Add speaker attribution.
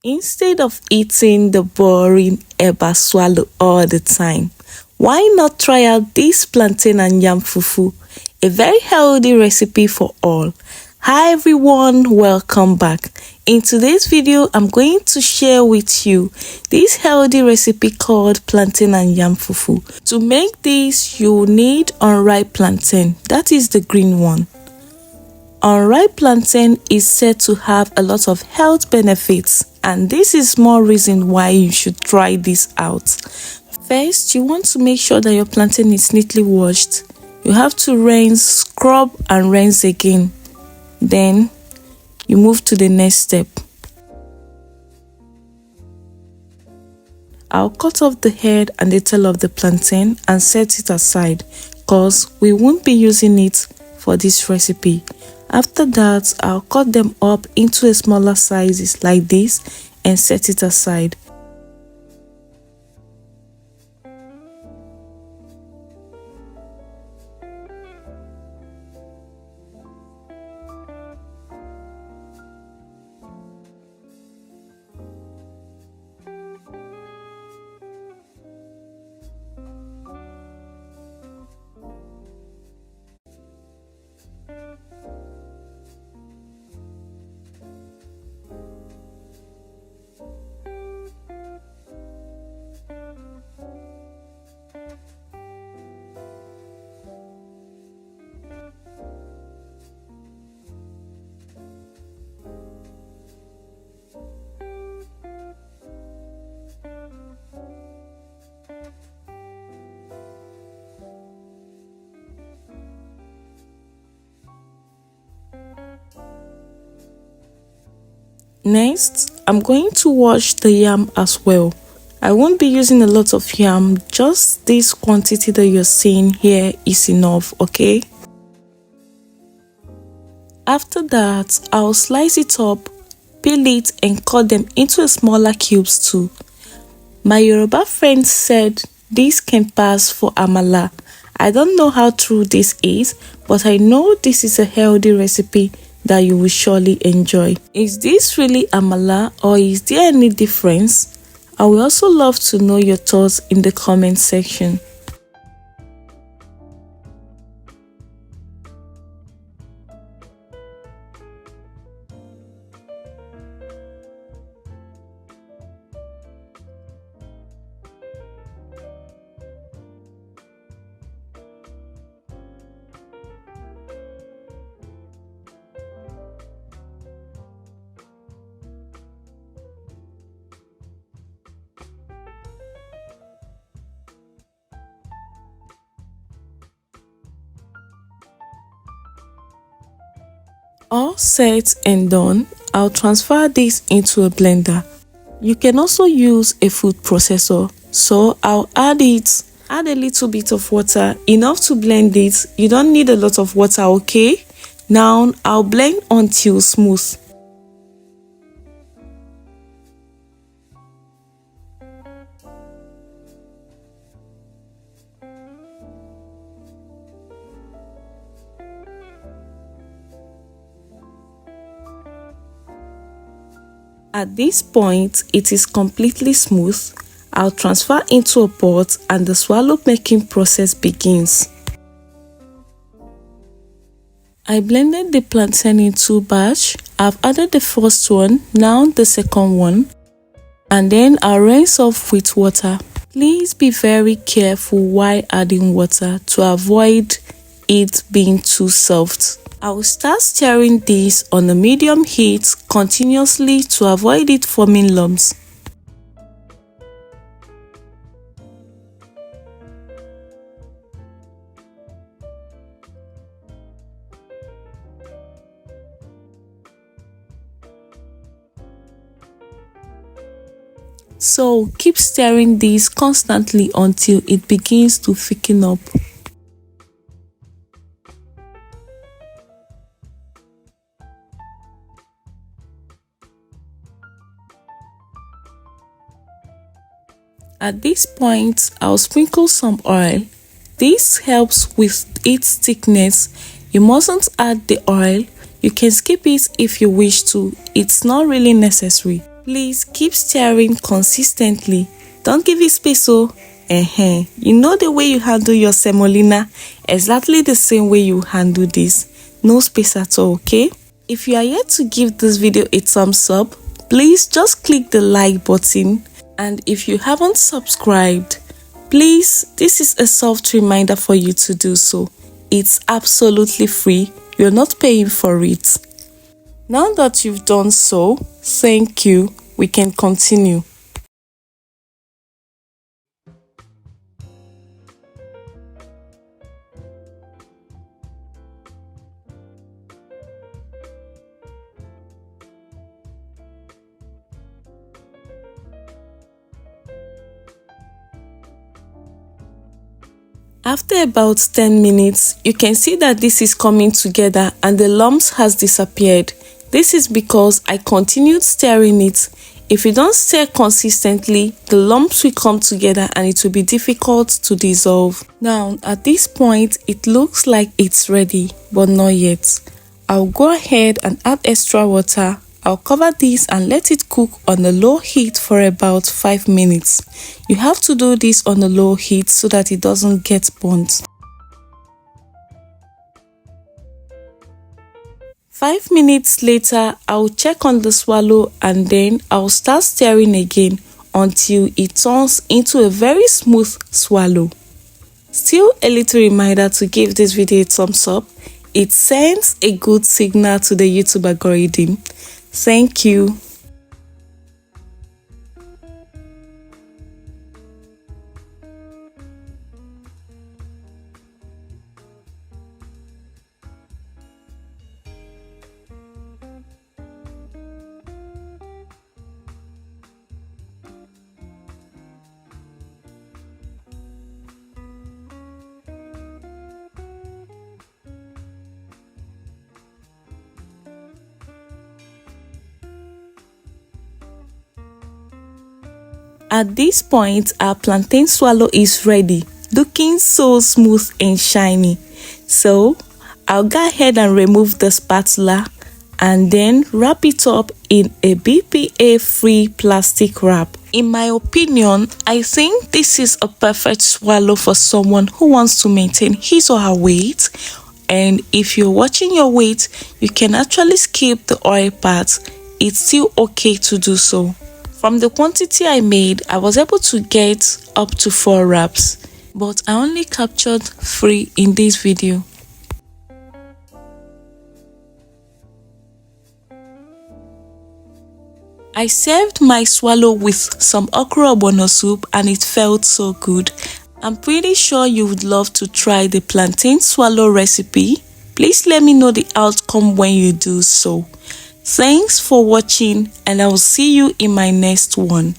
Speaker 1: Instead of eating the boring eba swallow all the time, why not try out this plantain and yam fufu, a very healthy recipe for all. Hi everyone, welcome back. In today's video, I'm going to share with you this healthy recipe called plantain and yam fufu. To make this, you need unripe plantain, that is the green one. Unripe plantain is said to have a lot of health benefits, and this is more reason why you should try this out. First, you want to make sure that your plantain is neatly washed. You have to rinse, scrub and rinse again. Then you move to the next step. I'll cut off the head and the tail of the plantain and set it aside because we won't be using it for this recipe. After that, I'll cut them up into smaller sizes like this and set it aside. Next, I'm going to wash the yam as well. I won't be using a lot of yam, just this quantity that you're seeing here is enough, okay? After that, I'll slice it up, peel it and cut them into smaller cubes too. My Yoruba friend said this can pass for Amala. I don't know how true this is, but I know this is a healthy recipe that you will surely enjoy. Is this really Amala or is there any difference? I would also love to know your thoughts in the comment section. All set and done, I'll transfer this into a blender. You can also use a food processor, so I'll add a little bit of water, enough to blend it. You don't need a lot of water, okay? Now I'll blend until smooth. At this point, it is completely smooth. I'll transfer into a pot and the swallow making process begins. I blended the plantain in two batches. I've added the first one, now the second one, and then I'll rinse off with water. Please be very careful while adding water to avoid it being too soft. I will start stirring this on a medium heat continuously to avoid it forming lumps. So keep stirring this constantly until it begins to thicken up. At this point, I'll sprinkle some oil. This helps with its thickness. You mustn't add the oil. You can skip it if you wish to. It's not really necessary. Please keep stirring consistently. Don't give it space. You know the way you handle your semolina, exactly the same way you handle this. No space at all, okay? If you are yet to give this video a thumbs up, please just click the like button. And if you haven't subscribed, please, this is a soft reminder for you to do so. It's absolutely free. You're not paying for it. Now that you've done so, thank you. We can continue. After about 10 minutes, you can see that this is coming together and the lumps has disappeared. This is because I continued stirring it. If you don't stir consistently, the lumps will come together and it will be difficult to dissolve. Now, at this point, it looks like it's ready, but not yet. I'll go ahead and add extra water. I'll cover this and let it cook on a low heat for about 5 minutes. You have to do this on a low heat so that it doesn't get burnt. 5 minutes later, I'll check on the swallow and then I'll start stirring again until it turns into a very smooth swallow. Still a little reminder to give this video a thumbs up. It sends a good signal to the YouTube algorithm. Thank you. At this point, our plantain swallow is ready, looking so smooth and shiny. So, I'll go ahead and remove the spatula and then wrap it up in a BPA-free plastic wrap. In my opinion, I think this is a perfect swallow for someone who wants to maintain his or her weight. And if you're watching your weight, you can actually skip the oil part. It's still okay to do so. From the quantity I made, I was able to get up to 4 wraps, but I only captured 3 in this video. I served my swallow with some okra ogbono soup and it felt so good. I'm pretty sure you would love to try the plantain swallow recipe. Please let me know the outcome when you do so. Thanks for watching and I will see you in my next one.